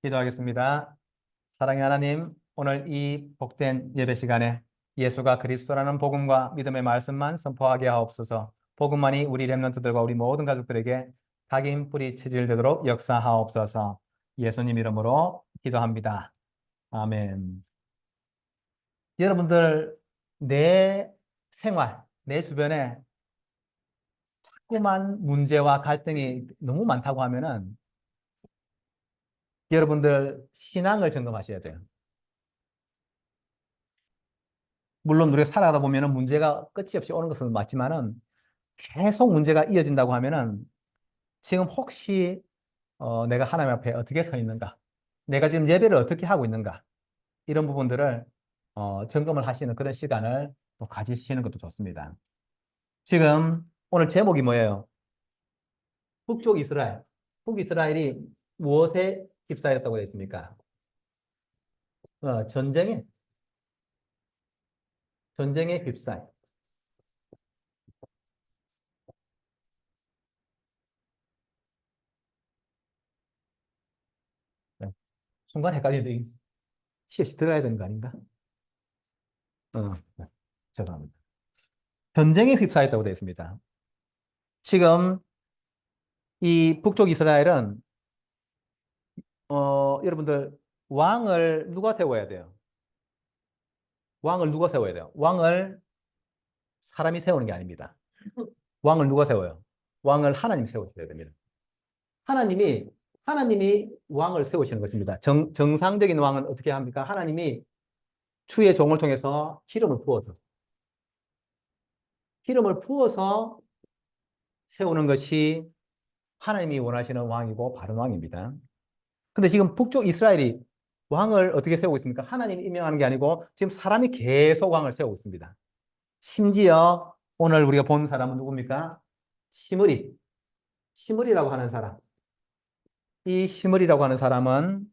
기도하겠습니다. 사랑의 하나님, 오늘 이 복된 예배 시간에 예수가 그리스도라는 복음과 믿음의 말씀만 선포하게 하옵소서. 복음만이 우리 렘넌트들과 우리 모든 가족들에게 각인 뿌리 체질되도록 역사하옵소서. 예수님 이름으로 기도합니다. 아멘. 여러분들, 내 생활, 내 주변에 자꾸만 문제와 갈등이 너무 많다고 하면은 여러분들 신앙을 점검하셔야 돼요. 물론 우리가 살아가다 보면은 문제가 끝이 없이 오는 것은 맞지만은 계속 문제가 이어진다고 하면은 지금 혹시 내가 하나님 앞에 어떻게 서 있는가? 내가 지금 예배를 어떻게 하고 있는가? 이런 부분들을 점검을 하시는 그런 시간을 또 가지시는 것도 좋습니다. 지금 오늘 제목이 뭐예요? 북쪽 이스라엘. 북이스라엘이 무엇에 휩싸였다고 되어 있습니까? 전쟁에 휩싸여. 네. 순간 헷갈리는데 CSC 들어야 되는 거 아닌가? 네. 죄송합니다. 전쟁에 휩싸였다고 되어 있습니다. 지금 이 북쪽 이스라엘은 여러분들 왕을 누가 세워야 돼요? 왕을 누가 세워야 돼요? 왕을 사람이 세우는 게 아닙니다. 왕을 누가 세워요? 왕을 하나님 세우셔야 됩니다. 하나님이 왕을 세우시는 것입니다. 정상적인 왕은 어떻게 합니까? 하나님이 주의 종을 통해서 기름을 부어서 세우는 것이 하나님이 원하시는 왕이고 바른 왕입니다. 근데 지금 북쪽 이스라엘이 왕을 어떻게 세우고 있습니까? 하나님이 임명하는 게 아니고 지금 사람이 계속 왕을 세우고 있습니다. 심지어 오늘 우리가 본 사람은 누굽니까? 시므리라고 하는 사람. 이 시므리라고 하는 사람은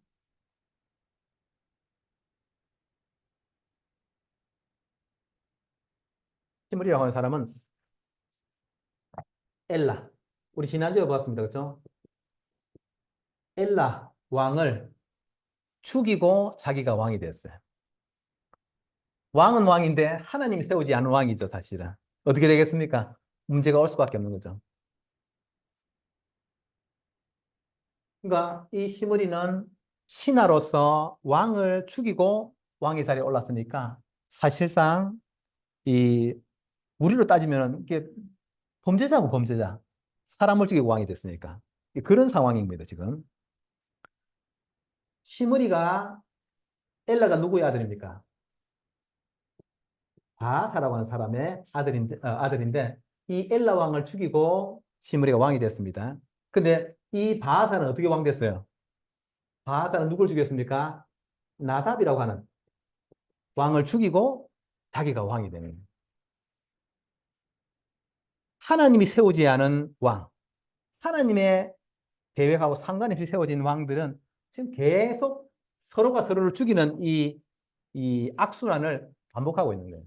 시므리라고 하는 사람은 엘라. 우리 지난주에 봤습니다. 그렇죠? 엘라 왕을 죽이고 자기가 왕이 됐어요. 왕은 왕인데 하나님이 세우지 않은 왕이죠, 사실은. 어떻게 되겠습니까? 문제가 올 수밖에 없는 거죠. 그러니까 이 시므리는 신하로서 왕을 죽이고 왕의 자리에 올랐으니까 사실상 이 우리로 따지면 이게 범죄자고 범죄자. 사람을 죽이고 왕이 됐으니까. 그런 상황입니다, 지금. 시므리가 엘라가 누구의 아들입니까? 바사라고 하는 사람의 아들인데 이 엘라 왕을 죽이고 시므리가 왕이 됐습니다. 근데 이 바사는 어떻게 왕 됐어요? 바사는 누굴 죽였습니까? 나답이라고 하는 왕을 죽이고 자기가 왕이 되는 거예요. 하나님이 세우지 않은 왕, 하나님의 계획하고 상관없이 세워진 왕들은 지금 계속 서로가 서로를 죽이는 이 악순환을 반복하고 있는 거예요.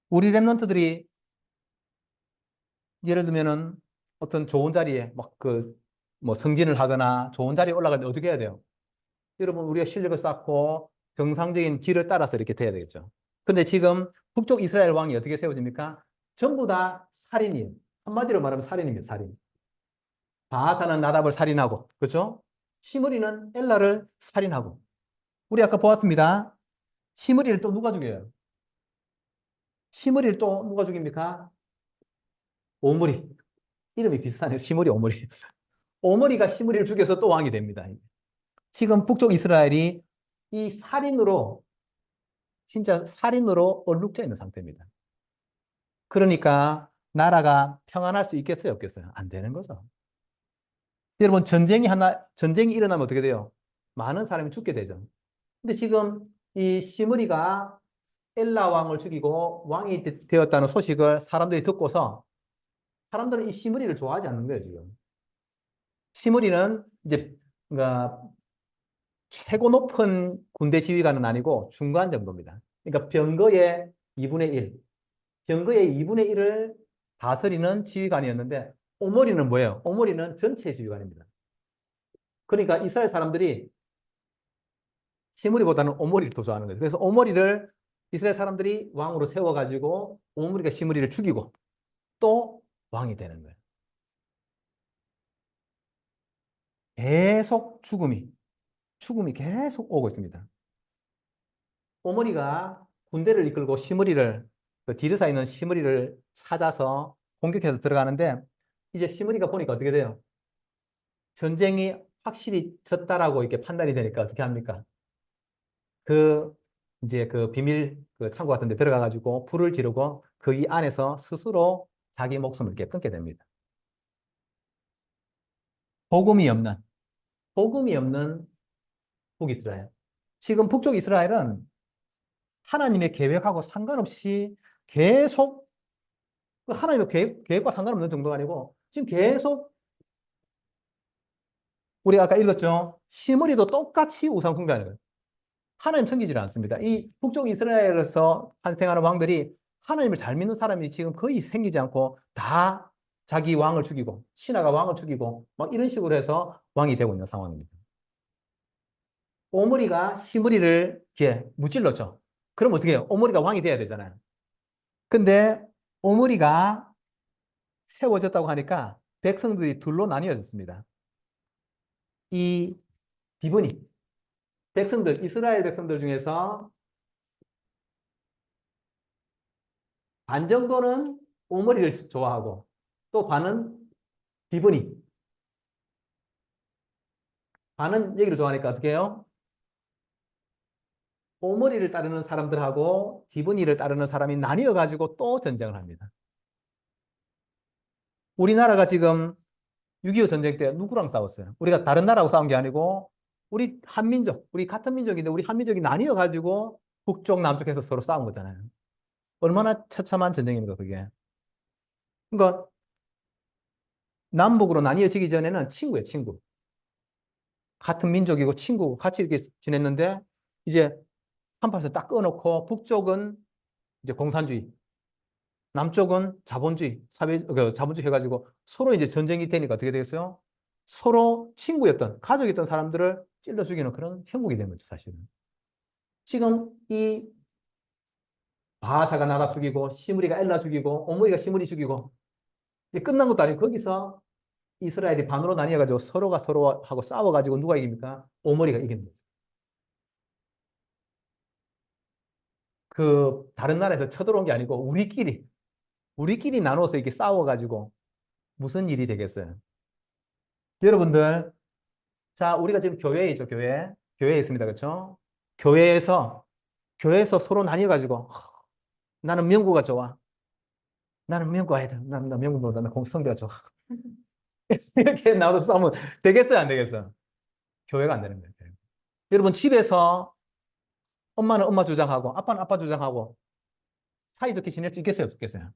우리 랩런트들이 예를 들면은 어떤 좋은 자리에 뭐 승진을 하거나 좋은 자리에 올라갈 때 어떻게 해야 돼요? 여러분, 우리가 실력을 쌓고 정상적인 길을 따라서 이렇게 돼야 되겠죠. 근데 지금 북쪽 이스라엘 왕이 어떻게 세워집니까? 전부 다 살인이에요. 한마디로 말하면 살인입니다, 살인. 바하사는 나답을 살인하고, 그렇죠? 시므리는 엘라를 살인하고. 우리 아까 보았습니다. 시므리를 또 누가 죽여요? 시므리를 또 누가 죽입니까? 오므리. 이름이 비슷하네요. 시므리, 오므리. 오므리가 시므리를 죽여서 또 왕이 됩니다. 지금 북쪽 이스라엘이 이 살인으로, 진짜 살인으로 얼룩져 있는 상태입니다. 그러니까 나라가 평안할 수 있겠어요, 없겠어요? 안 되는 거죠. 여러분, 전쟁이 일어나면 어떻게 돼요? 많은 사람이 죽게 되죠. 근데 지금 이 시므리가 엘라 왕을 죽이고 왕이 되었다는 소식을 사람들이 듣고서 사람들은 이 시므리를 좋아하지 않는 거예요, 지금. 시므리는 이제 그러니까 최고 높은 군대 지휘관은 아니고 중간 정도입니다. 그러니까 병거의 2분의 1. 병거의 2분의 1을 다스리는 지휘관이었는데 오모리는 뭐예요? 오모리는 전체 지휘관입니다. 그러니까 이스라엘 사람들이 시므리보다는 오므리를 더 좋아하는 거예요. 그래서 오므리를 이스라엘 사람들이 왕으로 세워가지고 오므리가 시므리를 죽이고 또 왕이 되는 거예요. 계속 죽음이 계속 오고 있습니다. 오므리가 군대를 이끌고 시므리를, 그 디르사에 있는 시므리를 찾아서 공격해서 들어가는데 이제 시므리가 보니까 어떻게 돼요? 전쟁이 확실히 졌다라고 이렇게 판단이 되니까 어떻게 합니까? 그 이제 그 비밀 그 창고 같은 데 들어가 가지고 불을 지르고 그 이 안에서 스스로 자기 목숨을 이렇게 끊게 됩니다. 복음이 없는 복음이 없는 북이스라엘. 지금 북쪽 이스라엘은 하나님의 계획하고 상관없이 계속 그 하나님의 계획과 상관없는 정도가 아니고 지금 계속 우리가 아까 읽었죠. 시므리도 똑같이 우상 숭배하는 거예요. 하나님 섬기지를 않습니다. 이 북쪽 이스라엘에서 탄생하는 왕들이 하나님을 잘 믿는 사람이 지금 거의 생기지 않고 다 자기 왕을 죽이고 신하가 왕을 죽이고 막 이런 식으로 해서 왕이 되고 있는 상황입니다. 오므리가 시므리를 이렇게 무찔렀죠. 그럼 어떻게 해요? 오므리가 왕이 돼야 되잖아요. 근데 오므리가 세워졌다고 하니까 백성들이 둘로 나뉘어졌습니다. 이 디브니 백성들, 이스라엘 백성들 중에서 반 정도는 오므리를 좋아하고 또 반은 디브니, 반은 얘기를 좋아하니까 어떻게 해요? 오므리를 따르는 사람들하고 디브니를 따르는 사람이 나뉘어가지고 또 전쟁을 합니다. 우리나라가 지금 6.25 전쟁 때 누구랑 싸웠어요? 우리가 다른 나라하고 싸운 게 아니고 우리 한민족, 우리 같은 민족인데 우리 한민족이 나뉘어가지고 북쪽, 남쪽에서 서로 싸운 거잖아요. 얼마나 처참한 전쟁입니까, 그게. 그러니까 남북으로 나뉘어지기 전에는 친구예요, 친구. 같은 민족이고 친구고 같이 이렇게 지냈는데 이제 한판에서 딱 끊어놓고 북쪽은 이제 공산주의, 남쪽은 자본주의, 자본주의 해가지고 서로 이제 전쟁이 되니까 어떻게 되겠어요? 서로 친구였던, 가족이었던 사람들을 찔러 죽이는 그런 형국이 된 거죠, 사실은. 지금 이 바하사가 나라 죽이고, 시므리가 엘라 죽이고, 오므리가 시므리 죽이고, 이제 끝난 것도 아니고 거기서 이스라엘이 반으로 나뉘어가지고 서로가 서로하고 싸워가지고 누가 이깁니까? 오므리가 이기는 거죠. 그 다른 나라에서 쳐들어온 게 아니고 우리끼리 나눠서 이렇게 싸워가지고 무슨 일이 되겠어요? 여러분들, 자, 우리가 지금 교회에 있죠, 교회. 교회에 있습니다, 그렇죠? 교회에서 교회에서 서로 나뉘어가지고 나는 명구가 좋아. 나는 명구가 해야 돼. 나 명구보다 나 공성비가 좋아. 이렇게 나눠서 싸우면 되겠어요, 안 되겠어요? 교회가 안 되는 거예요. 여러분, 집에서 엄마는 엄마 주장하고 아빠는 아빠 주장하고 사이좋게 지낼 수 있겠어요, 없겠어요?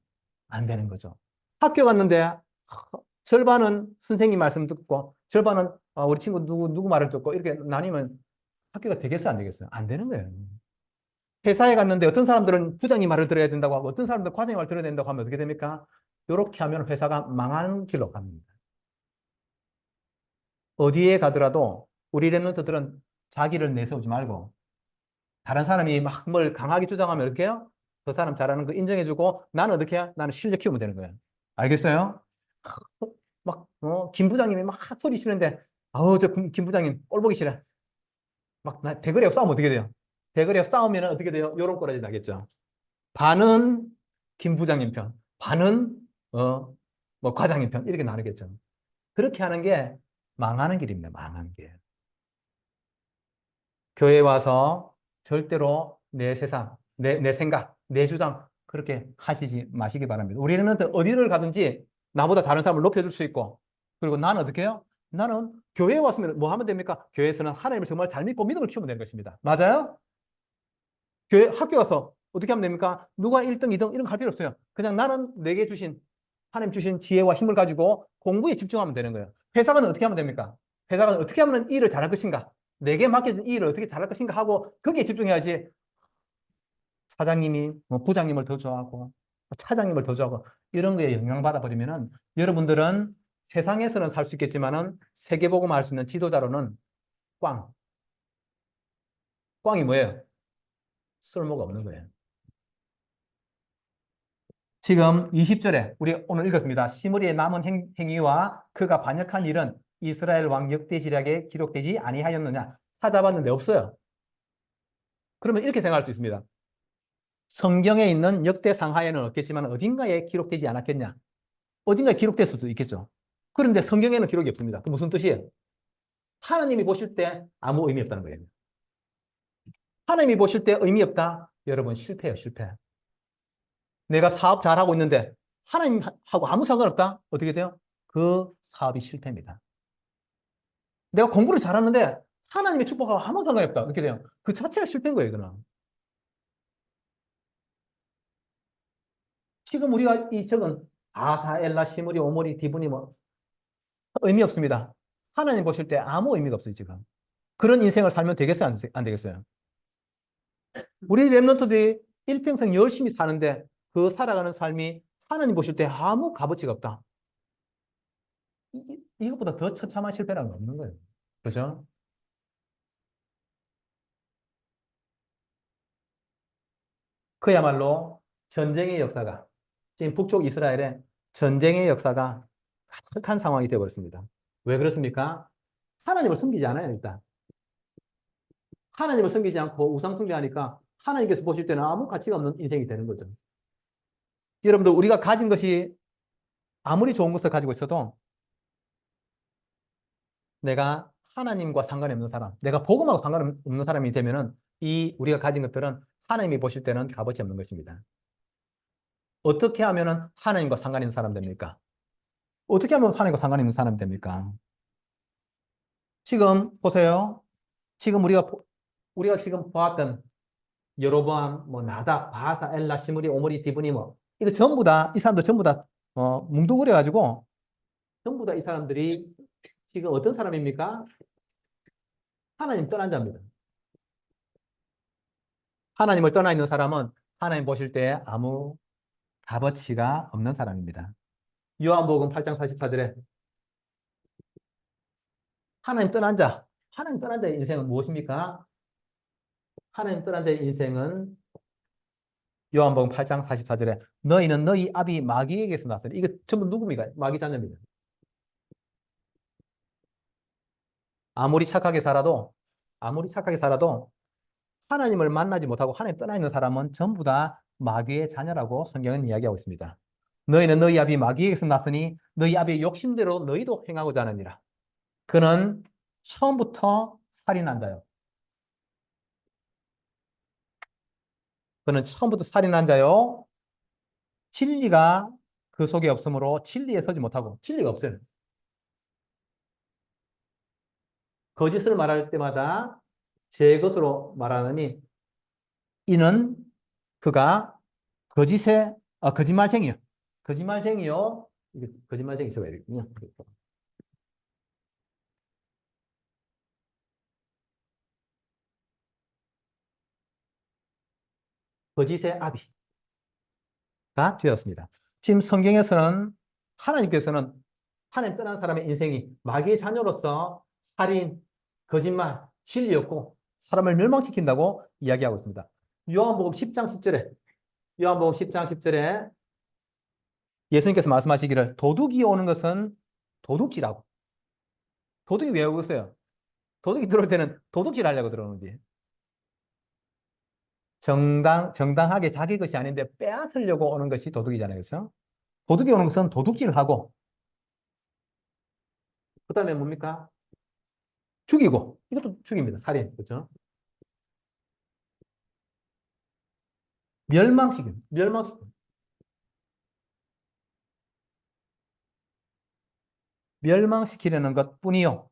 안 되는 거죠. 학교 갔는데 절반은 선생님 말씀 듣고 절반은 우리 친구 누구 말을 듣고 이렇게 나뉘면 학교가 되겠어요, 안 되겠어요? 안 되는 거예요. 회사에 갔는데 어떤 사람들은 부장님 말을 들어야 된다고 하고 어떤 사람들은 과장님 말을 들어야 된다고 하면 어떻게 됩니까? 이렇게 하면 회사가 망하는 길로 갑니다. 어디에 가더라도 우리 랩런트들은 자기를 내세우지 말고 다른 사람이 막 뭘 강하게 주장하면 어떻게 해요? 그 사람 잘하는 거 인정해주고 나는 어떻게 해? 나는 실력 키우면 되는 거예요. 알겠어요? 막, 김 부장님이 막 소리 치는데 아우, 김 부장님 꼴 보기 싫어. 막 대거리하고 싸우면 어떻게 돼요? 대거리하고 싸우면 어떻게 돼요? 요런 꼬라지 나겠죠. 반은 김 부장님 편, 반은 뭐 과장님 편 이렇게 나누겠죠. 그렇게 하는 게 망하는 길입니다. 망하는 길. 교회 와서 절대로 내 세상, 내 생각, 내 주장 그렇게 하시지 마시기 바랍니다. 우리는 어디를 가든지 나보다 다른 사람을 높여줄 수 있고 그리고 나는 어떻게 해요? 나는 교회에 왔으면 뭐 하면 됩니까? 교회에서는 하나님을 정말 잘 믿고 믿음을 키우면 되는 것입니다. 맞아요? 교회 학교 가서 어떻게 하면 됩니까? 누가 1등, 2등 이런 거 할 필요 없어요. 그냥 나는 내게 주신 하나님 주신 지혜와 힘을 가지고 공부에 집중하면 되는 거예요. 회사는 어떻게 하면 됩니까? 회사가 어떻게 하면 이 일을 잘할 것인가? 내게 맡겨진 이 일을 어떻게 잘할 것인가 하고 거기에 집중해야지 사장님이 뭐 부장님을 더 좋아하고 차장님을 더 좋아하고 이런 거에 영향받아 버리면은 여러분들은 세상에서는 살 수 있겠지만은 세계복음화 할 수 있는 지도자로는 꽝. 꽝이 뭐예요? 쓸모가 없는 거예요. 지금 20절에 우리 오늘 읽었습니다. 시므리의 남은 행위와 그가 반역한 일은 이스라엘 왕 역대지략에 기록되지 아니하였느냐? 찾아봤는데 없어요. 그러면 이렇게 생각할 수 있습니다. 성경에 있는 역대상하에는 없겠지만 어딘가에 기록되지 않았겠냐? 어딘가에 기록됐을 수도 있겠죠. 그런데 성경에는 기록이 없습니다. 그 무슨 뜻이에요? 하나님이 보실 때 아무 의미 없다는 거예요. 하나님이 보실 때 의미 없다? 여러분 실패예요, 실패. 내가 사업 잘하고 있는데 하나님하고 아무 상관없다? 어떻게 돼요? 그 사업이 실패입니다. 내가 공부를 잘하는데 하나님의 축복하고 아무 상관이 없다. 어떻게 돼요? 그 자체가 실패인 거예요, 이거는. 지금 우리가 이 적은 아사, 엘라, 시므리, 오므리, 디브니 뭐 의미 없습니다. 하나님 보실 때 아무 의미가 없어요, 지금. 그런 인생을 살면 되겠어요, 안 되겠어요? 우리 랩런트들이 일평생 열심히 사는데 그 살아가는 삶이 하나님 보실 때 아무 값어치가 없다. 이것보다 더 처참한 실패라는 건 없는 거예요. 그죠? 그야말로 전쟁의 역사가, 지금 북쪽 이스라엘에 전쟁의 역사가 가득한 상황이 되어버렸습니다. 왜 그렇습니까? 하나님을 섬기지 않아요, 일단. 하나님을 섬기지 않고 우상 숭배하니까 하나님께서 보실 때는 아무 가치가 없는 인생이 되는 거죠. 여러분들, 우리가 가진 것이 아무리 좋은 것을 가지고 있어도 내가 하나님과 상관이 없는 사람, 내가 복음하고 상관없는 사람이 되면은 이 우리가 가진 것들은 하나님이 보실 때는 값어치 없는 것입니다. 어떻게 하면은 하나님과 상관 있는 사람 됩니까? 어떻게 하면 하나님과 상관 있는 사람이 됩니까? 지금 보세요. 지금 우리가 지금 보았던 여로보암, 뭐 나답, 바사, 엘라, 시므리, 오므리, 디브니 뭐 이거 전부 다 이 사람들 전부 다 뭉뚱그려 가지고 전부 다 이 사람들이 지금 어떤 사람입니까? 하나님 떠난 자입니다. 하나님을 떠나 있는 사람은 하나님 보실 때 아무 값어치가 없는 사람입니다. 요한복음 8장 44절에 하나님 떠난 자의 인생은 무엇입니까? 하나님 떠난 자의 인생은 요한복음 8장 44절에 너희는 너희 아비 마귀에게서 났으니 이거 전부 누굽니까? 마귀 자녀입니다. 아무리 착하게 살아도 아무리 착하게 살아도 하나님을 만나지 못하고 하나님 떠나 있는 사람은 전부 다 마귀의 자녀라고 성경은 이야기하고 있습니다. 너희는 너희 아비 마귀에게서 났으니 너희 아비의 욕심대로 너희도 행하고자 하느니라. 그는 처음부터 살인한 자요. 그는 처음부터 살인한 자요. 진리가 그 속에 없으므로 진리에 서지 못하고 진리가 없어요. 거짓을 말할 때마다 제 것으로 말하느니 이는 그가 거짓말쟁이요. 거짓말쟁이요. 이게 거짓말쟁이 적어야 되겠군요. 거짓의 아비가 되었습니다. 지금 성경에서는 하나님께서는 하나님 떠난 사람의 인생이 마귀의 자녀로서 살인, 거짓말, 진리였고 사람을 멸망시킨다고 이야기하고 있습니다. 요한복음 10장 10절에 요한복음 10장 10절에 예수님께서 말씀하시기를 도둑이 오는 것은 도둑질하고 도둑이 왜 오고 있어요? 도둑이 들어올 때는 도둑질 하려고 들어오는지 정당하게 자기 것이 아닌데 빼앗으려고 오는 것이 도둑이잖아요. 그렇죠? 도둑이 오는 것은 도둑질을 하고 그 다음에 뭡니까? 죽이고 이것도 죽입니다. 살인. 그렇죠? 멸망시키려는 것뿐이요.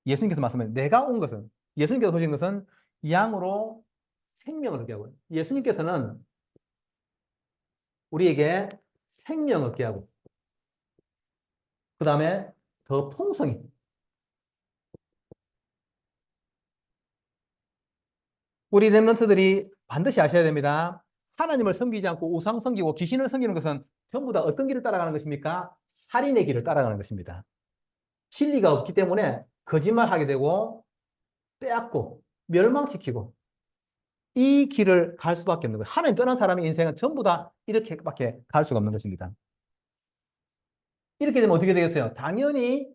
예수님께서 말씀하신 내가 온 것은 예수님께서 오신 것은 양으로 생명을 얻게 하고 예수님께서는 우리에게 생명을 얻게 하고 그 다음에 더 풍성히 우리 렘넌트들이 반드시 아셔야 됩니다. 하나님을 섬기지 않고 우상 섬기고 귀신을 섬기는 것은 전부 다 어떤 길을 따라가는 것입니까? 살인의 길을 따라가는 것입니다. 진리가 없기 때문에 거짓말하게 되고 빼앗고 멸망시키고 이 길을 갈 수밖에 없는 거예요. 하나님 떠난 사람의 인생은 전부 다 이렇게밖에 갈 수가 없는 것입니다. 이렇게 되면 어떻게 되겠어요? 당연히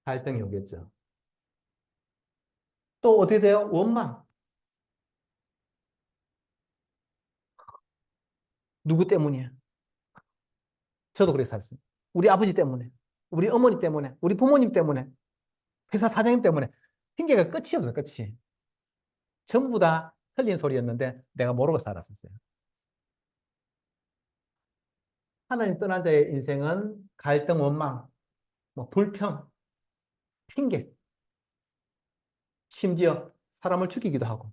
갈등이 오겠죠. 또 어떻게 돼요? 원망. 누구 때문이야? 저도 그렇게 살았어요. 우리 아버지 때문에, 우리 어머니 때문에, 우리 부모님 때문에, 회사 사장님 때문에. 핑계가 끝이 없어요, 끝이. 전부 다 틀린 소리였는데 내가 모르고 살았었어요. 하나님 떠난 자의 인생은 갈등, 원망, 뭐 불평, 핑계, 심지어 사람을 죽이기도 하고.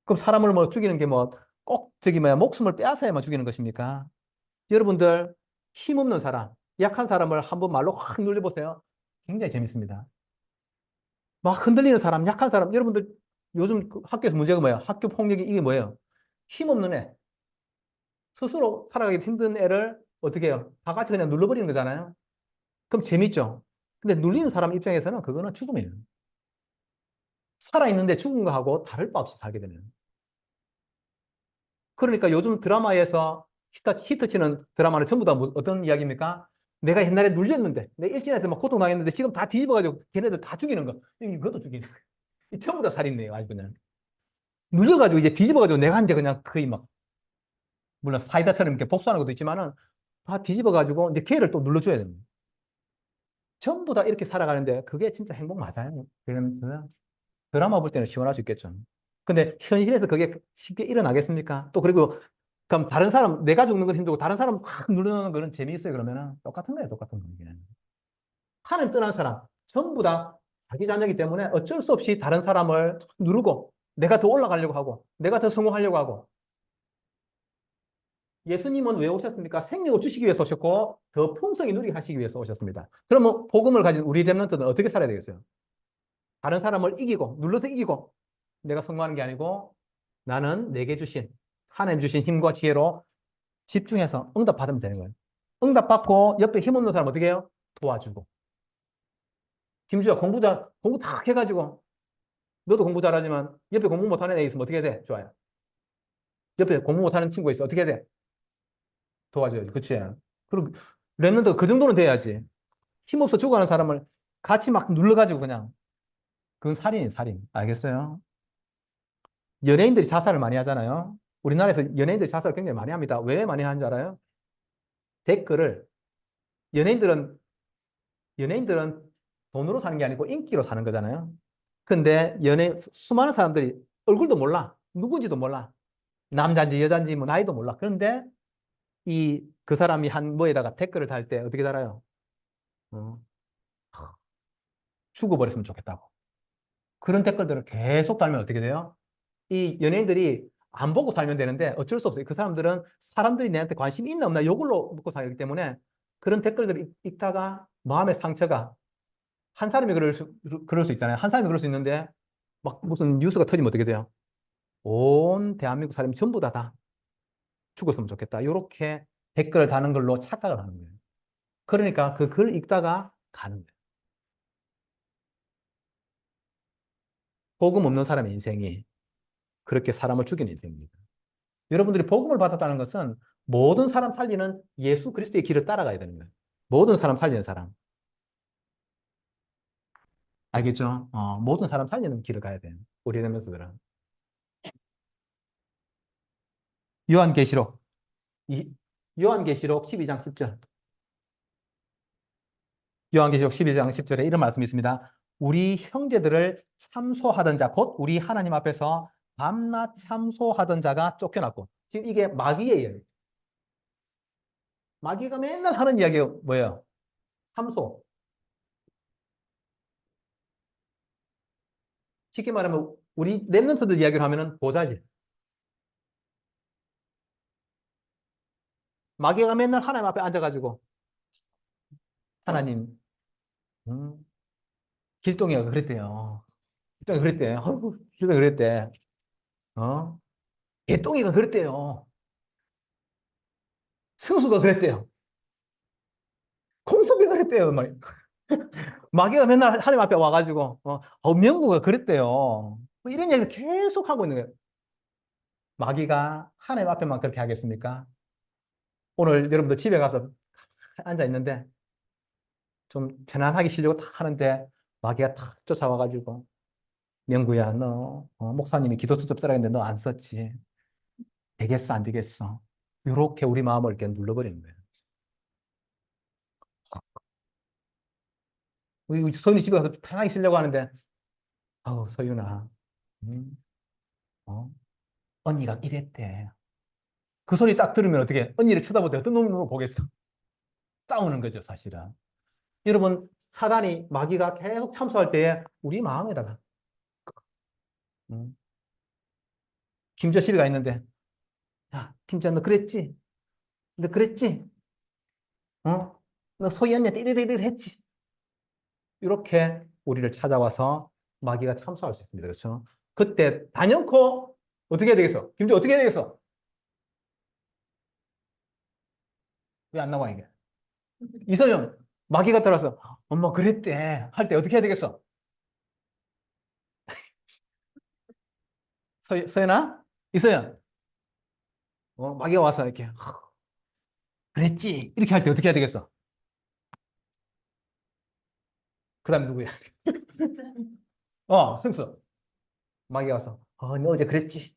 그럼 사람을 뭐 죽이는 게 뭐 꼭 저기 뭐야 목숨을 빼앗아야만 죽이는 것입니까? 여러분들 힘없는 사람, 약한 사람을 한번 말로 확 눌려보세요. 굉장히 재밌습니다. 막 흔들리는 사람, 약한 사람. 여러분들 요즘 그 학교에서 문제가 뭐예요? 학교 폭력이 이게 뭐예요? 힘없는 애. 스스로 살아가기 힘든 애를 어떻게 해요? 다 같이 그냥 눌러버리는 거잖아요. 그럼 재밌죠? 근데 눌리는 사람 입장에서는 그거는 죽음이에요. 살아있는데 죽은 거하고 다를 바 없이 살게 되는. 그러니까 요즘 드라마에서 히트 치는 드라마는 전부 다 어떤 이야기입니까? 내가 옛날에 눌렸는데, 내 일진한테 막 고통당했는데 지금 다 뒤집어가지고 걔네들 다 죽이는 거. 이것도 죽이는 거. 이 전부 다 살인이에요, 아주 그냥. 눌려가지고 이제 뒤집어가지고 내가 이제 그냥 거의 막, 물론 사이다처럼 이렇게 복수하는 것도 있지만은 다 뒤집어가지고 이제 걔를 또 눌러줘야 됩니다. 전부 다 이렇게 살아가는데 그게 진짜 행복 맞아요. 그러면 드라마 볼 때는 시원할 수 있겠죠. 근데 현실에서 그게 쉽게 일어나겠습니까? 또 그리고 그럼 다른 사람 내가 죽는 건 힘들고 다른 사람 확 누르는 거는 재미있어요. 그러면은 똑같은 거예요. 똑같은 거예요. 하나님 떠난 사람 전부 다 자기 자녀이기 때문에 어쩔 수 없이 다른 사람을 누르고 내가 더 올라가려고 하고 내가 더 성공하려고 하고 예수님은 왜 오셨습니까? 생명을 주시기 위해서 오셨고 더 풍성히 누리게 하시기 위해서 오셨습니다. 그러면 복음을 가진 우리 렘넌트는 어떻게 살아야 되겠어요? 다른 사람을 이기고 눌러서 이기고 내가 성공하는 게 아니고 나는 내게 주신 하나님 주신 힘과 지혜로 집중해서 응답 받으면 되는 거예요. 응답 받고 옆에 힘없는 사람 어떻게 해요? 도와주고. 김주야 공부 다 해가지고 너도 공부 잘하지만 옆에 공부 못하는 애 있으면 어떻게 해야 돼? 좋아요. 옆에 공부 못하는 친구 있어 어떻게 해야 돼? 도와줘야지. 그치? 그리고 랩런트 그 정도는 돼야지. 힘없어 죽어가는 사람을 같이 막 눌러가지고 그냥 그건 살인이에요, 살인. 알겠어요? 연예인들이 자살을 많이 하잖아요. 우리나라에서 연예인들이 자살을 굉장히 많이 합니다. 왜 많이 하는 줄 알아요? 댓글을 연예인들은 연예인들은 돈으로 사는 게 아니고 인기로 사는 거잖아요. 근데 수많은 사람들이 얼굴도 몰라. 누군지도 몰라. 남자인지 여자인지 뭐 나이도 몰라. 그런데 그 사람이 한 뭐에다가 댓글을 달 때 어떻게 달아요? 어, 죽어버렸으면 좋겠다고. 그런 댓글들을 계속 달면 어떻게 돼요? 이 연예인들이 안 보고 살면 되는데 어쩔 수 없어요. 그 사람들은 사람들이 내한테 관심이 있나 없나 이걸로 먹고 살기 때문에 그런 댓글들을 읽다가 마음의 상처가 한 사람이 그럴 수 있잖아요. 한 사람이 그럴 수 있는데 막 무슨 뉴스가 터지면 어떻게 돼요? 온 대한민국 사람이 전부 다 죽었으면 좋겠다. 이렇게 댓글을 다는 걸로 착각을 하는 거예요. 그러니까 그 글 읽다가 가는 거예요. 복음 없는 사람의 인생이 그렇게 사람을 죽이는 인생입니다. 여러분들이 복음을 받았다는 것은 모든 사람 살리는 예수 그리스도의 길을 따라가야 되는 거예요. 모든 사람 살리는 사람. 알겠죠? 모든 사람 살리는 길을 가야 돼요. 우리 렘넌트들은. 요한계시록. 요한계시록 12장 10절. 요한계시록 12장 10절에 이런 말씀이 있습니다. 우리 형제들을 참소하던 자, 곧 우리 하나님 앞에서 밤낮 참소하던 자가 쫓겨났고. 지금 이게 마귀예요. 마귀가 맨날 하는 이야기가 뭐예요? 참소. 쉽게 말하면 우리 랩런트들 이야기를 하면은 보자지. 마귀가 맨날 하나님 앞에 앉아가지고 하나님, 음, 길동이가 그랬대요. 길동이가 그랬대. 길동이가 그랬대. 개똥이가 그랬대요. 승수가 그랬대요. 콩섭이가 그랬대요. 마귀가 맨날 하나님 앞에 와가지고, 명구가 그랬대요. 뭐 이런 얘기를 계속 하고 있는 거예요. 마귀가 하나님 앞에만 그렇게 하겠습니까? 오늘 여러분들 집에 가서 앉아 있는데, 좀 편안하게 쉬려고 탁 하는데, 마귀가 탁 쫓아와가지고, 명구야, 너, 목사님이 기도수 좀 쓰라 했는데 너 안 썼지. 되겠어, 안 되겠어. 이렇게 우리 마음을 이렇게 눌러버리는 거예요. 우리 소윤이 집에 가서 편하게 쉬려고 하는데, 아우, 소윤아, 음, 어? 언니가 이랬대. 그 소리 딱 들으면 어떻게, 언니를 쳐다볼 때 어떤 눈으로 보겠어? 싸우는 거죠, 사실은. 여러분, 사단이, 마귀가 계속 참소할 때에 우리 마음에다가, 음, 김저 집에 가 있는데, 야, 김저 너 그랬지? 너 그랬지? 어? 너 소희 언니한테 이래이래 했지? 이렇게 우리를 찾아와서 마귀가 참소할 수 있습니다. 그렇죠? 그때 단연코 어떻게 해야 되겠어? 김주 어떻게 해야 되겠어? 왜 안 나와 이게? 이서영 마귀가 들어서 엄마 그랬대 할 때 어떻게 해야 되겠어? 서연아? 이서영 마귀가 와서 이렇게 그랬지? 이렇게 할 때 어떻게 해야 되겠어? 그 다음 누구야? 승수 마귀가 와서 너 어제 그랬지?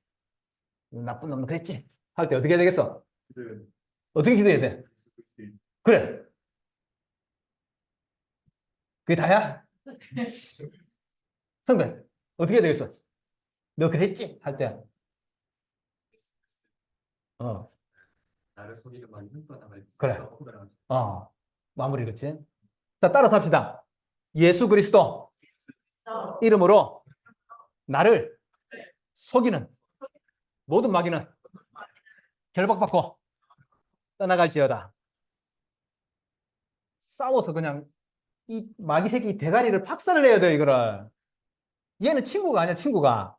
나쁜 놈 그랬지? 할 때 어떻게 해야 되겠어? 어떻게 기도해야 돼? 그래 그게 다야? 선배 어떻게 해야 되겠어? 너 그랬지? 할 때 어, 나를 속이는 많이 흠뻑당할 그래. 마무리 그렇지? 자, 따라서 합시다. 예수 그리스도 이름으로 나를 속이는 모든 마귀는 결박받고 떠나갈지어다. 싸워서 그냥 이 마귀 새끼 대가리를 박살을 내야 돼, 이거를. 얘는 친구가 아니야, 친구가.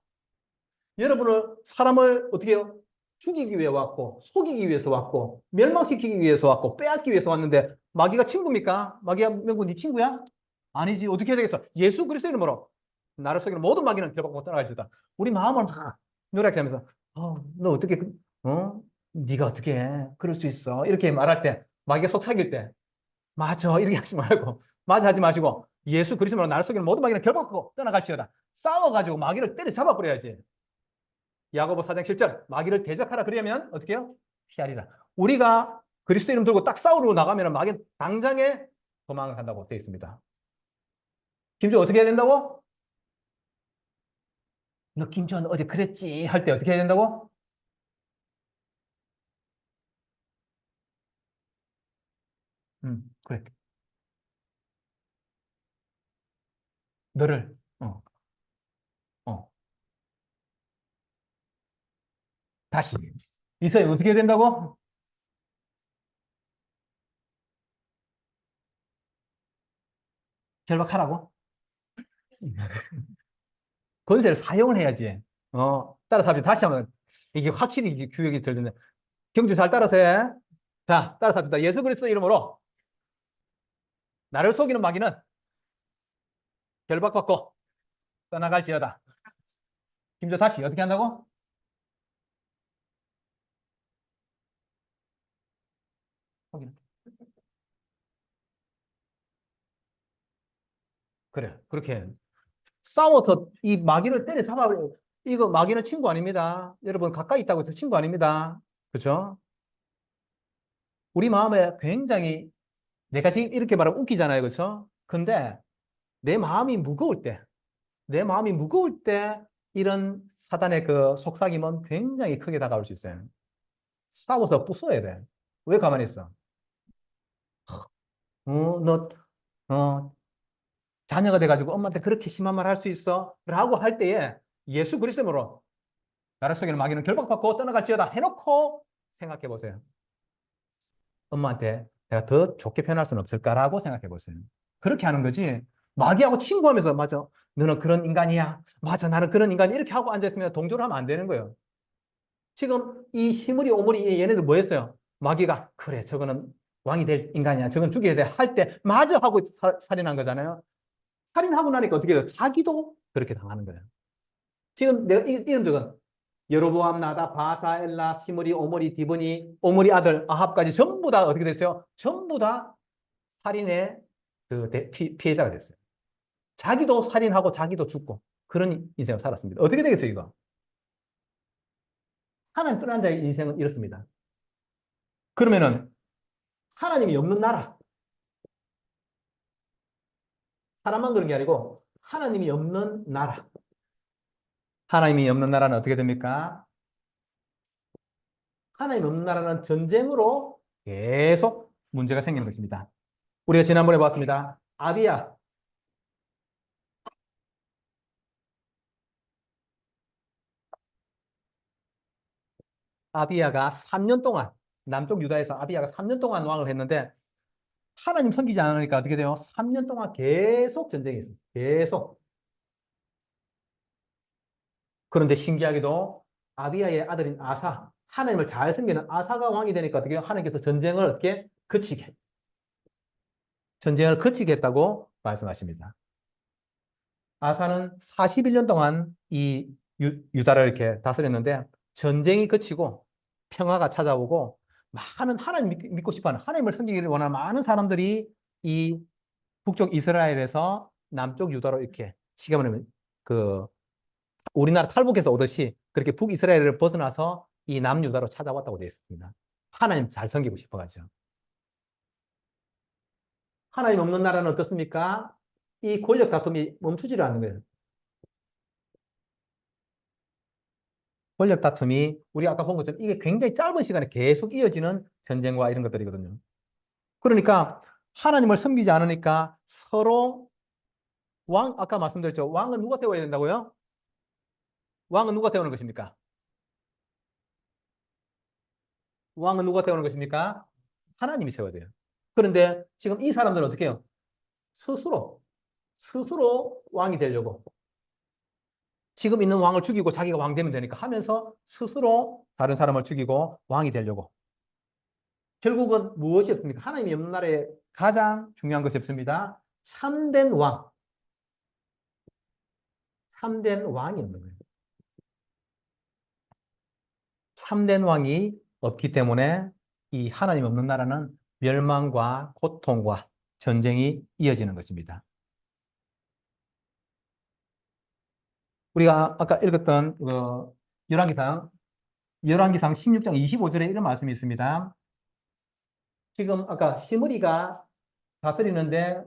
여러분을, 사람을 어떻게 해요? 죽이기 위해 왔고, 속이기 위해서 왔고, 멸망시키기 위해서 왔고, 빼앗기 위해서 왔는데, 마귀가 친구입니까? 마귀야, 명구, 네 친구야? 아니지. 어떻게 해야 되겠어? 예수 그리스도 이름으로 나를 속이는 모든 마귀는 결박받고 떠나갈지어다. 우리 마음을 막 노력하면서, 너 어떻게, 네가 어떻게 해? 그럴 수 있어. 이렇게 말할 때, 마귀가 속삭일 때, 맞아. 이렇게 하지 말고, 맞아 하지 마시고, 예수 그리스도로 나를 속이는 모든 마귀는 결박받고 떠나갈지어다. 싸워가지고 마귀를 때려 잡아버려야지. 야고보 4장 7절 마귀를 대적하라 그러면 어떻게 해요? 피하리라. 우리가 그리스도 이름 들고 딱 싸우러 나가면 마귀 당장에 도망을 간다고 되어 있습니다. 김주 어떻게 해야 된다고? 너 김주환 어제 그랬지 할 때 어떻게 해야 된다고? 그래. 너를 어, 다시 이서에 어떻게 해야 된다고? 결박하라고? 권세를 사용을 해야지. 따라서 합시다. 다시 한번 이게 확실히 이제 교육이 들리네. 경주 잘 따라서 해. 자, 따라서 합시다. 예수 그리스도 이름으로 나를 속이는 마귀는 결박받고 떠나갈지어다. 김조 다시 어떻게 한다고? 확인. 그래, 그렇게 싸워서 이 마귀를 때려 잡아버려. 이거 마귀는 친구 아닙니다. 여러분 가까이 있다고 해서 친구 아닙니다. 그렇죠? 우리 마음에 굉장히 내가 지금 이렇게 말하면 웃기잖아요, 그렇죠? 근데 내 마음이 무거울 때, 내 마음이 무거울 때 이런 사단의 그 속삭임은 굉장히 크게 다가올 수 있어요. 싸워서 부숴야 돼. 왜 가만히 있어? 너, 자녀가 돼가지고 엄마한테 그렇게 심한 말 할 수 있어? 라고 할 때에 예수 그리스도로 나를 속이는 마귀는 결박받고 떠나갈지어다 해놓고 생각해 보세요. 엄마한테 내가 더 좋게 표현할 수는 없을까라고 생각해 보세요. 그렇게 하는 거지. 마귀하고 친구하면서 맞아. 너는 그런 인간이야. 맞아. 나는 그런 인간이 이렇게 하고 앉아있으면 동조를 하면 안 되는 거예요. 지금 이 시무리 오무리 얘네들 뭐 했어요? 마귀가 그래 저거는 왕이 될 인간이야. 저건 죽여야 돼. 할 때 마저 하고 살인한 거잖아요. 살인하고 나니까 어떻게 해요? 자기도 그렇게 당하는 거예요. 지금 내가 이름 적은 여로보암, 나답, 바사, 엘라, 시므리, 오므리, 디브니, 오므리 아들 아합까지 전부 다 어떻게 됐어요? 전부 다 살인의 그 피해자가 됐어요. 자기도 살인하고 자기도 죽고 그런 인생을 살았습니다. 어떻게 되겠어요, 이거? 하나님 떠난 자의 인생은 이렇습니다. 그러면은 하나님이 없는 나라, 사람만 그런 게 아니고 하나님이 없는 나라, 하나님이 없는 나라는 어떻게 됩니까? 하나님 없는 나라는 전쟁으로 계속 문제가 생기는 것입니다. 우리가 지난번에 봤습니다. 아비야가 3년 동안 남쪽 유다에서 아비야가 3년 동안 왕을 했는데 하나님 섬기지 않으니까 어떻게 돼요? 3년 동안 계속 전쟁이 있어요. 계속. 그런데 신기하게도 아비야의 아들인 아사, 하나님을 잘 섬기는 아사가 왕이 되니까 어떻게 해요? 하나님께서 전쟁을 어떻게 그치게, 전쟁을 그치게 했다고 말씀하십니다. 아사는 41년 동안 이 유다를 이렇게 다스렸는데 전쟁이 그치고 평화가 찾아오고 많은 하나님 믿고 싶어하는 하나님을 섬기기를 원하는 많은 사람들이 이 북쪽 이스라엘에서 남쪽 유다로 이렇게 시계 말하면 그 우리나라 탈북해서 오듯이 그렇게 북이스라엘을 벗어나서 이 남유다로 찾아왔다고 되어 있습니다. 하나님 잘 섬기고 싶어가지고. 하나님 없는 나라는 어떻습니까? 이 권력 다툼이 멈추지를 않는 거예요. 권력 다툼이 우리가 아까 본 것처럼 이게 굉장히 짧은 시간에 계속 이어지는 전쟁과 이런 것들이거든요. 그러니까 하나님을 섬기지 않으니까 서로 아까 말씀드렸죠. 왕은 누가 세워야 된다고요? 왕은 누가 세우는 것입니까? 왕은 누가 세우는 것입니까? 하나님이 세워야 돼요. 그런데 지금 이 사람들은 어떻게 해요? 스스로 왕이 되려고. 지금 있는 왕을 죽이고 자기가 왕 되면 되니까 하면서 스스로 다른 사람을 죽이고 왕이 되려고. 결국은 무엇이 없습니까? 하나님이 없는 나라에 가장 중요한 것이 없습니다. 참된 왕. 참된 왕이 없는 거예요. 참된 왕이 없기 때문에 이 하나님 없는 나라는 멸망과 고통과 전쟁이 이어지는 것입니다. 우리가 아까 읽었던 열왕기상 16장 25절에 이런 말씀이 있습니다. 지금 아까 시므리가 다스리는데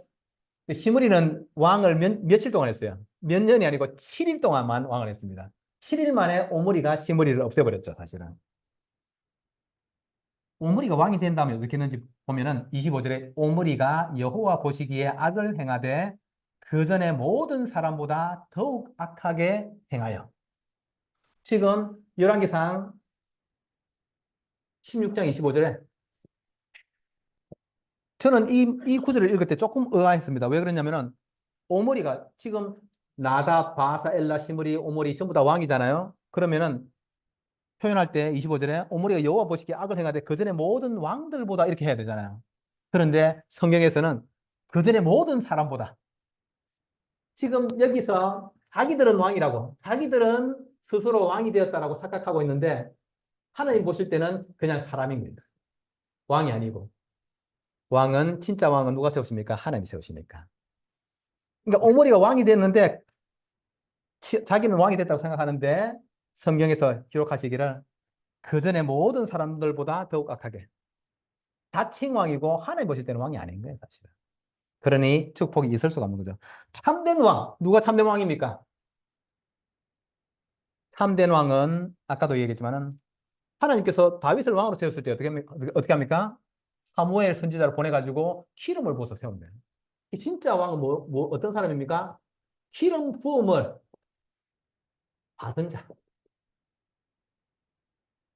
시므리는 왕을 며칠 동안 했어요. 몇 년이 아니고 7일 동안만 왕을 했습니다. 7일 만에 오므리가 시므리를 없애버렸죠, 사실은. 오므리가 왕이 된 다음에 어떻게 했는지 보면은 25절에 오므리가 여호와 보시기에 악을 행하되 그 전에 모든 사람보다 더욱 악하게 행하여. 지금 열왕기상 16장 25절에 저는 이 구절을 읽을 때 조금 의아했습니다. 왜 그러냐면은 오므리가 지금 나답, 바사, 엘라, 시므리, 오므리 전부 다 왕이잖아요. 그러면은 표현할 때 25절에 오므리가 여호와 보시기에 악을 행하되 그 전에 모든 왕들보다 이렇게 해야 되잖아요. 그런데 성경에서는 그 전에 모든 사람보다 지금 여기서 자기들은 왕이라고 자기들은 스스로 왕이 되었다라고 착각하고 있는데 하나님 보실 때는 그냥 사람입니다. 왕이 아니고 왕은 진짜 왕은 누가 세우십니까? 하나님이 세우시니까. 그러니까 오므리가 왕이 됐는데 자기는 왕이 됐다고 생각하는데 성경에서 기록하시기를 그 전에 모든 사람들보다 더욱 악하게 자칭 왕이고 하나님 보실 때는 왕이 아닌 거예요, 사실은. 그러니 축복이 있을 수가 없는 거죠. 참된 왕, 누가 참된 왕입니까? 참된 왕은 아까도 얘기했지만은 하나님께서 다윗을 왕으로 세웠을 때 어떻게 합니까? 사무엘 선지자를 보내가지고 기름을 부어서 세운대요. 진짜 왕은 어떤 사람입니까? 기름 부음을 받은 자.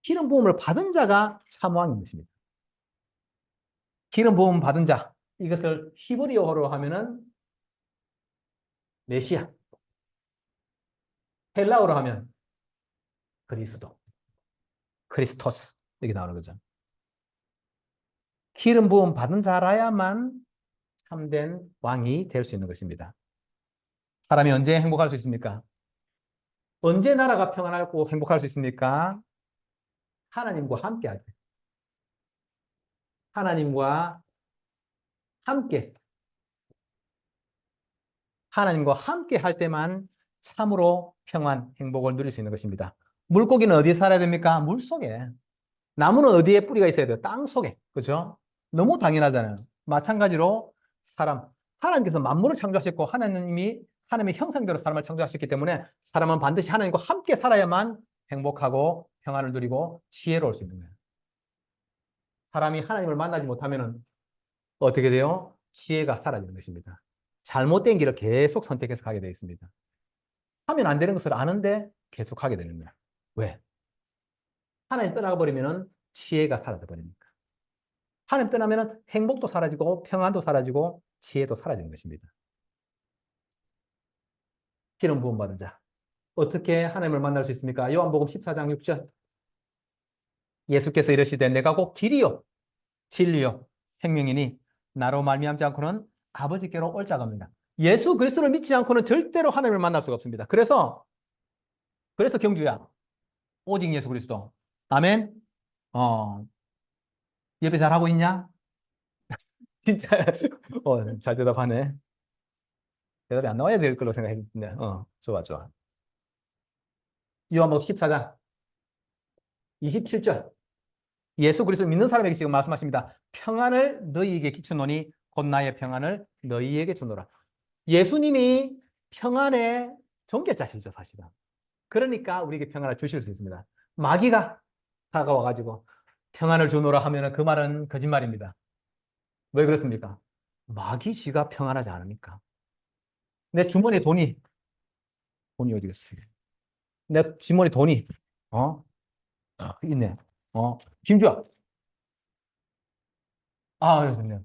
기름 부음을 받은 자가 참 왕인 것입니다. 기름 부음 받은 자. 이것을 히브리어로 하면은 메시아. 헬라어로 하면 그리스도. 크리스토스. 이렇게 나오는 거죠. 기름 부음 받은 자라야만 참된 왕이 될 수 있는 것입니다. 사람이 언제 행복할 수 있습니까? 언제 나라가 평안하고 행복할 수 있습니까? 하나님과 함께 할 때. 하나님과 함께. 하나님과 함께 할 때만 참으로 평안, 행복을 누릴 수 있는 것입니다. 물고기는 어디에 살아야 됩니까? 물 속에. 나무는 어디에 뿌리가 있어야 돼요? 땅 속에. 그죠? 너무 당연하잖아요. 마찬가지로 사람. 하나님께서 만물을 창조하셨고 하나님의 형상대로 사람을 창조하셨기 때문에 사람은 반드시 하나님과 함께 살아야만 행복하고 평안을 누리고 지혜로울 수 있는 거예요. 사람이 하나님을 만나지 못하면 어떻게 돼요? 지혜가 사라지는 것입니다. 잘못된 길을 계속 선택해서 가게 되어 있습니다. 하면 안 되는 것을 아는데 계속 하게 되는 거예요. 왜? 하나님 떠나버리면 지혜가 사라져 버립니까? 하나님 떠나면 행복도 사라지고 평안도 사라지고 지혜도 사라지는 것입니다. 기름 부음 받은 자. 어떻게 하나님을 만날 수 있습니까? 요한복음 14장 6절. 예수께서 이르시되 내가 곧 길이요 진리요 생명이니 나로 말미암지 않고는 아버지께로 올 자가 없느니라. 예수 그리스도를 믿지 않고는 절대로 하나님을 만날 수가 없습니다. 그래서 경주야. 오직 예수 그리스도. 아멘. 예배 잘하고 있냐? 진짜 잘 대답하네. 대답이 안 나와야 될 걸로 생각했는데. 좋아, 좋아. 요한복음 14장 27절. 예수 그리스도를 믿는 사람에게 지금 말씀하십니다. 평안을 너희에게 끼치노니 곧 나의 평안을 너희에게 주노라. 예수님이 평안의 종결자시죠, 사실은. 그러니까 우리에게 평안을 주실 수 있습니다. 마귀가 다가와가지고 평안을 주노라 하면 그 말은 거짓말입니다. 왜 그렇습니까? 마귀 지가 평안하지 않습니까? 내 주머니에 돈이 어디 갔어요? 내 주머니 돈이, 어? 있네. 김주야. 네.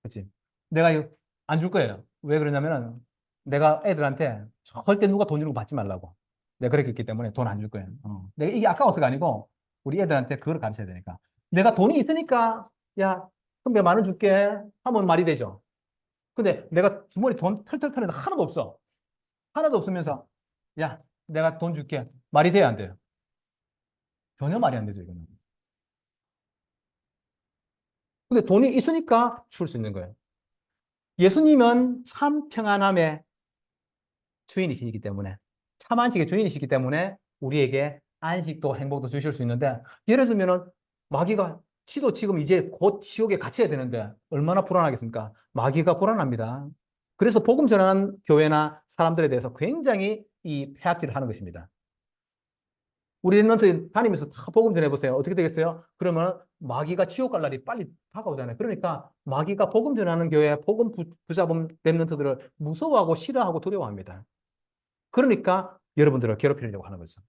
그치. 내가 이거 안 줄 거예요. 왜 그러냐면은 내가 애들한테 절대 누가 돈 주는 거 받지 말라고. 내가 그렇게 했기 때문에 돈 안 줄 거예요. 내가 이게 아까워서가 아니고 우리 애들한테 그걸 가르쳐야 되니까. 내가 돈이 있으니까 야, 그럼 내가 10,000원 줄게 하면 말이 되죠. 근데 내가 주머니 돈 털털 털는데 하나도 없어. 하나도 없으면서 야, 내가 돈 줄게. 말이 돼야 안 돼요? 전혀 말이 안 되죠, 이거는. 근데 돈이 있으니까 줄 수 있는 거예요. 예수님은 참 평안함의 주인이시기 때문에, 참 안식의 주인이시기 때문에 우리에게 안식도 행복도 주실 수 있는데, 예를 들면은 마귀가 지도 지금 이제 곧 지옥에 갇혀야 되는데 얼마나 불안하겠습니까? 마귀가 불안합니다. 그래서 복음 전하는 교회나 사람들에 대해서 굉장히 이 폐악질을 하는 것입니다. 우리 랩런트 다니면서 다 복음 전해보세요. 어떻게 되겠어요? 그러면 마귀가 지옥 갈 날이 빨리 다가오잖아요. 그러니까 마귀가 복음 전하는 교회, 복음 붙잡은 랩런트들을 무서워하고 싫어하고 두려워합니다. 그러니까 여러분들을 괴롭히려고 하는 거죠.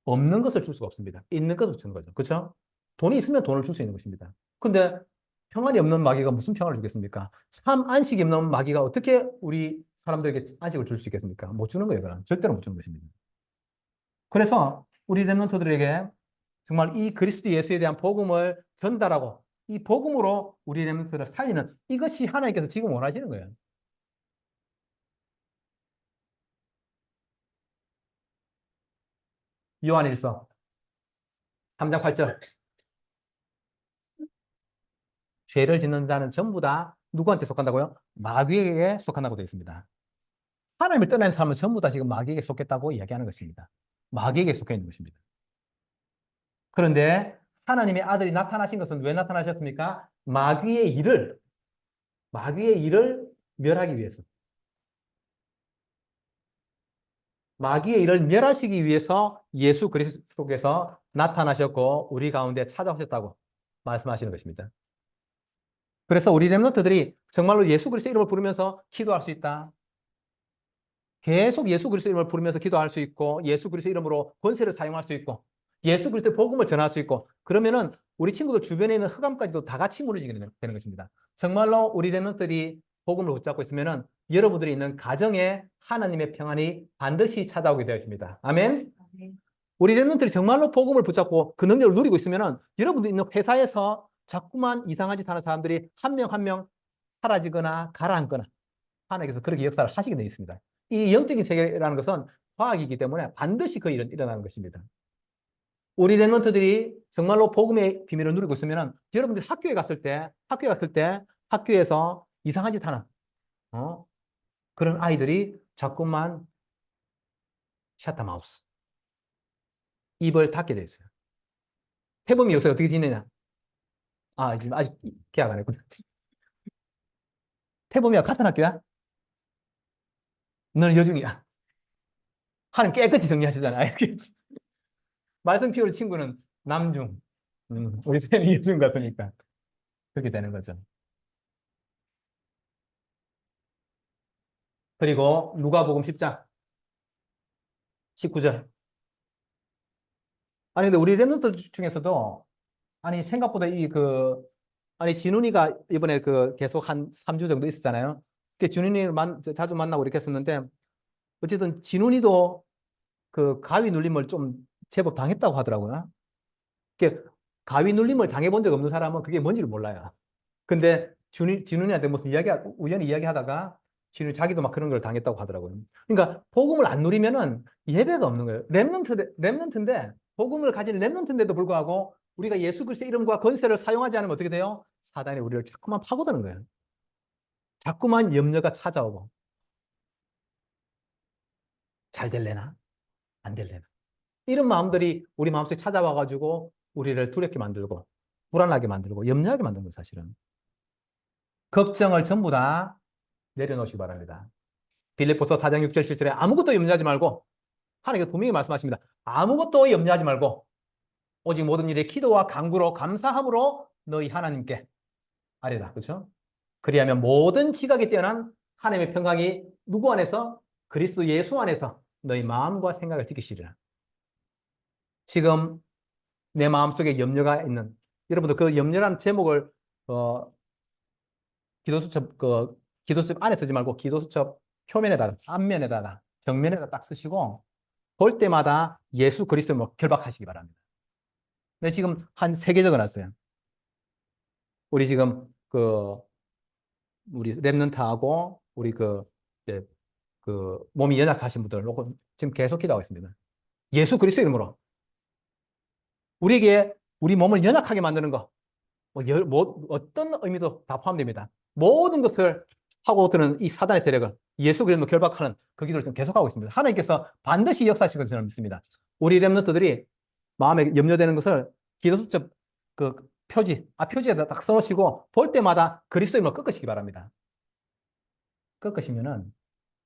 없는 것을 줄 수가 없습니다. 있는 것을 주는 거죠. 그렇죠? 돈이 있으면 돈을 줄 수 있는 것입니다. 근데 평안이 없는 마귀가 무슨 평안을 주겠습니까? 참 안식이 없는 마귀가 어떻게 우리 사람들에게 안식을 줄 수 있겠습니까? 못 주는 거예요. 그럼. 절대로 못 주는 것입니다. 그래서 우리 랩런트들에게 정말 이 그리스도 예수에 대한 복음을 전달하고 이 복음으로 우리 랩런트를 살리는 이것이 하나님께서 지금 원하시는 거예요. 요한일서 3장 8절. 죄를 짓는 자는 전부 다 누구한테 속한다고요? 마귀에게 속한다고 되어 있습니다. 하나님을 떠난 사람은 전부 다 지금 마귀에게 속했다고 이야기하는 것입니다. 마귀에게 속해 있는 것입니다. 그런데 하나님의 아들이 나타나신 것은 왜 나타나셨습니까? 마귀의 일을 멸하기 위해서. 마귀의 일을 멸하시기 위해서 예수 그리스도께서 나타나셨고 우리 가운데 찾아오셨다고 말씀하시는 것입니다. 그래서 우리 랩런트들이 정말로 예수 그리스도 이름을 부르면서 기도할 수 있다. 계속 예수 그리스도 이름을 부르면서 기도할 수 있고 예수 그리스도 이름으로 권세를 사용할 수 있고 예수 그리스도의 복음을 전할 수 있고 그러면은 우리 친구들 주변에 있는 흑암까지도 다 같이 무너지게 되는 것입니다. 정말로 우리 랩런트들이 복음을 붙잡고 있으면은 여러분들이 있는 가정에 하나님의 평안이 반드시 찾아오게 되어 있습니다. 아멘. 우리 랩런트들이 정말로 복음을 붙잡고 그 능력을 누리고 있으면은 여러분들 있는 회사에서 자꾸만 이상한 짓 하는 사람들이 한 명 한 명 사라지거나 가라앉거나 하나님께서 그렇게 역사를 하시게 되어 있습니다. 이 영적인 세계라는 것은 과학이기 때문에 반드시 그 일은 일어나는 것입니다. 우리 랩런트들이 정말로 복음의 비밀을 누리고 있으면 여러분들이 학교에 갔을 때 학교에서 이상한 짓 하는 그런 아이들이 자꾸만 샤타마우스 입을 닫게 돼 있어요. 태범이 요새 어떻게 지내냐? 지금 아직 계약 안 했거든. 태범이와 같은 학교야? 너는 여중이야. 하는 깨끗이 정리하시잖아. 이렇게. 말썽 피울 친구는 남중. 우리 쌤이 여중 같으니까. 그렇게 되는 거죠. 그리고 누가복음 10장 19절. 아니, 근데 우리 랩런트 중에서도, 아니, 생각보다 아니, 진훈이가 이번에 계속 한 3주 정도 있었잖아요. 진훈이를 자주 만나고 이렇게 했었는데, 어쨌든 진훈이도 그 가위 눌림을 좀 제법 당했다고 하더라고요. 가위 눌림을 당해본 적 없는 사람은 그게 뭔지를 몰라요. 근데 진훈이한테 무슨 우연히 이야기하다가 진훈이 자기도 막 그런 걸 당했다고 하더라고요. 그러니까 복음을 안 누리면은 예배가 없는 거예요. 랩런트인데 복음을 가진 랩런트인데도 불구하고 우리가 예수 그리스도의 이름과 권세를 사용하지 않으면 어떻게 돼요? 사단이 우리를 자꾸만 파고드는 거예요. 자꾸만 염려가 찾아오고 잘 될래나? 안 될래나? 이런 마음들이 우리 마음속에 찾아와가지고 우리를 두렵게 만들고 불안하게 만들고 염려하게 만드는 거예요, 사실은. 걱정을 전부 다 내려놓으시기 바랍니다. 빌립보서 4장 6절 7절에 아무것도 염려하지 말고 하나님께서 분명히 말씀하십니다. 아무것도 염려하지 말고 오직 모든 일에 기도와 간구로 감사함으로 너희 하나님께 아뢰라. 그렇죠? 그리하면 모든 지각이 뛰어난 하나님의 평강이 누구 안에서? 그리스도 예수 안에서 너희 마음과 생각을 지키시리라. 지금 내 마음속에 염려가 있는 여러분들 그 염려라는 제목을 기도수첩 안에 쓰지 말고 기도수첩 표면에다가 앞면에다가 정면에다 딱 쓰시고 볼 때마다 예수 그리스도로 결박하시기 바랍니다. 네, 지금 한 3개 적어놨어요. 우리 지금 우리 랩런트하고 우리 이제 몸이 연약하신 분들 놓고 지금 계속 기도하고 있습니다. 예수 그리스도 이름으로 우리에게 우리 몸을 연약하게 만드는 거 어떤 의미도 다 포함됩니다. 모든 것을 파고드는 이 사단의 세력을 예수 그리스도로 결박하는 그 기도를 지금 계속하고 있습니다. 하나님께서 반드시 역사하실 것을 저는 믿습니다. 우리 랩런트들이 마음에 염려되는 것을 기도수첩 표지에다 딱 써놓으시고 볼 때마다 그리스도 이름으로 꺾으시기 바랍니다. 꺾으시면은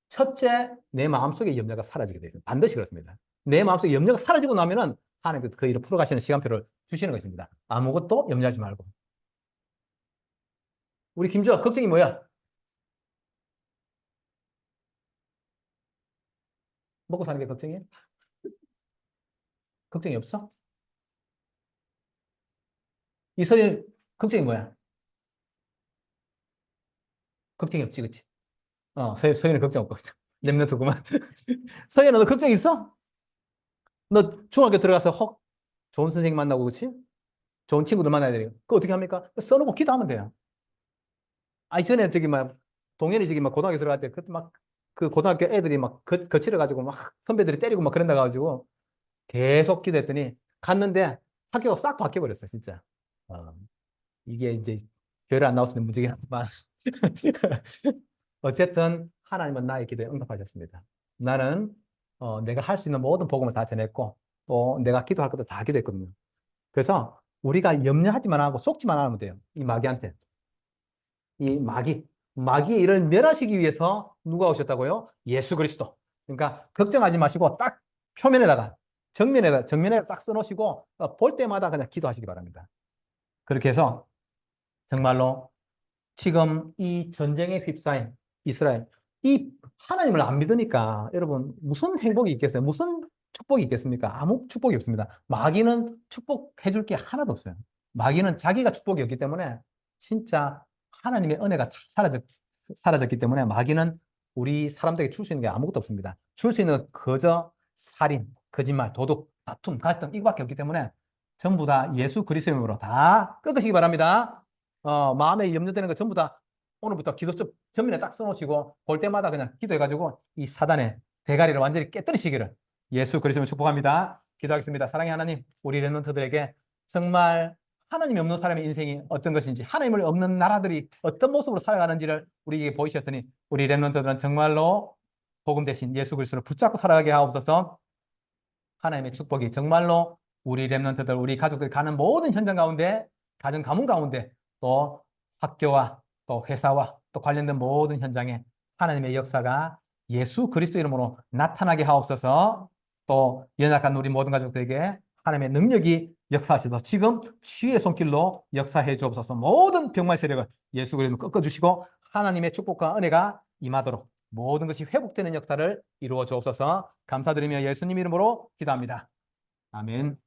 첫째, 내 마음속에 염려가 사라지게 되어 있습니다. 반드시 그렇습니다. 내 마음속에 염려가 사라지고 나면은 하나님께서 그 일을 풀어가시는 시간표를 주시는 것입니다. 아무것도 염려하지 말고. 우리 김주아, 걱정이 뭐야? 먹고 사는 게 걱정이야? 걱정이 없어? 이서연, 걱정이 뭐야? 걱정이 없지, 그치? 서연은 걱정 없고. 랩런트 그만. 서연아, 너 걱정 있어? 너 중학교 들어가서 좋은 선생님 만나고, 그치? 좋은 친구들 만나야 되니까. 그거 어떻게 합니까? 써놓고 기도하면 돼요. 전에 동현이 고등학교 들어갈 때, 그때 그 고등학교 애들이 거칠어가지고 선배들이 때리고 그런다 가지고 계속 기도했더니 갔는데 학교가 싹 바뀌어버렸어, 진짜. 어, 이게 이제 교회를 안 나왔으면 문제긴 하지만. 어쨌든 하나님은 나의 기도에 응답하셨습니다. 나는 내가 할 수 있는 모든 복음을 다 전했고 또 내가 기도할 것도 다 기도했거든요. 그래서 우리가 염려하지만 하고 속지만 않으면 돼요. 이 마귀한테. 이 마귀의 일을 멸하시기 위해서 누가 오셨다고요? 예수 그리스도. 그러니까 걱정하지 마시고 딱 표면에다가 정면에 딱 써놓으시고 볼 때마다 그냥 기도하시기 바랍니다. 그렇게 해서 정말로 지금 이 전쟁에 휩싸인 이스라엘, 이 하나님을 안 믿으니까 여러분 무슨 행복이 있겠어요? 무슨 축복이 있겠습니까? 아무 축복이 없습니다. 마귀는 축복해 줄 게 하나도 없어요. 마귀는 자기가 축복이 없기 때문에 진짜 하나님의 은혜가 다 사라졌기 때문에 마귀는 우리 사람들에게 줄 수 있는 게 아무것도 없습니다. 줄 수 있는 건 그저 살인, 거짓말, 도둑, 다툼, 갈등 이거밖에 없기 때문에 전부 다 예수 그리스도의 이름으로 다 꺾으시기 바랍니다. 마음에 염려되는 거 전부 다 오늘부터 기도 전면에 딱 써놓으시고 볼 때마다 그냥 기도해가지고 이 사단의 대가리를 완전히 깨뜨리시기를 예수 그리스도로 축복합니다. 기도하겠습니다. 사랑의 하나님, 우리 렘넌트들에게 정말 하나님이 없는 사람의 인생이 어떤 것인지, 하나님을 없는 나라들이 어떤 모습으로 살아가는지를 우리에게 보이셨으니 우리 렘넌트들은 정말로 복음 대신 예수 그리스도를 붙잡고 살아가게 하옵소서. 하나님의 축복이 정말로 우리 렘넌트들, 우리 가족들 가는 모든 현장 가운데, 가정 가문 가운데, 또 학교와 또 회사와 또 관련된 모든 현장에 하나님의 역사가 예수 그리스도 이름으로 나타나게 하옵소서. 또 연약한 우리 모든 가족들에게 하나님의 능력이 역사하셔서 지금 치유의 손길로 역사해 주옵소서. 모든 병마의 세력을 예수 그리스도로 꺾어주시고 하나님의 축복과 은혜가 임하도록 모든 것이 회복되는 역사를 이루어 주옵소서. 감사드리며 예수님 이름으로 기도합니다. 아멘.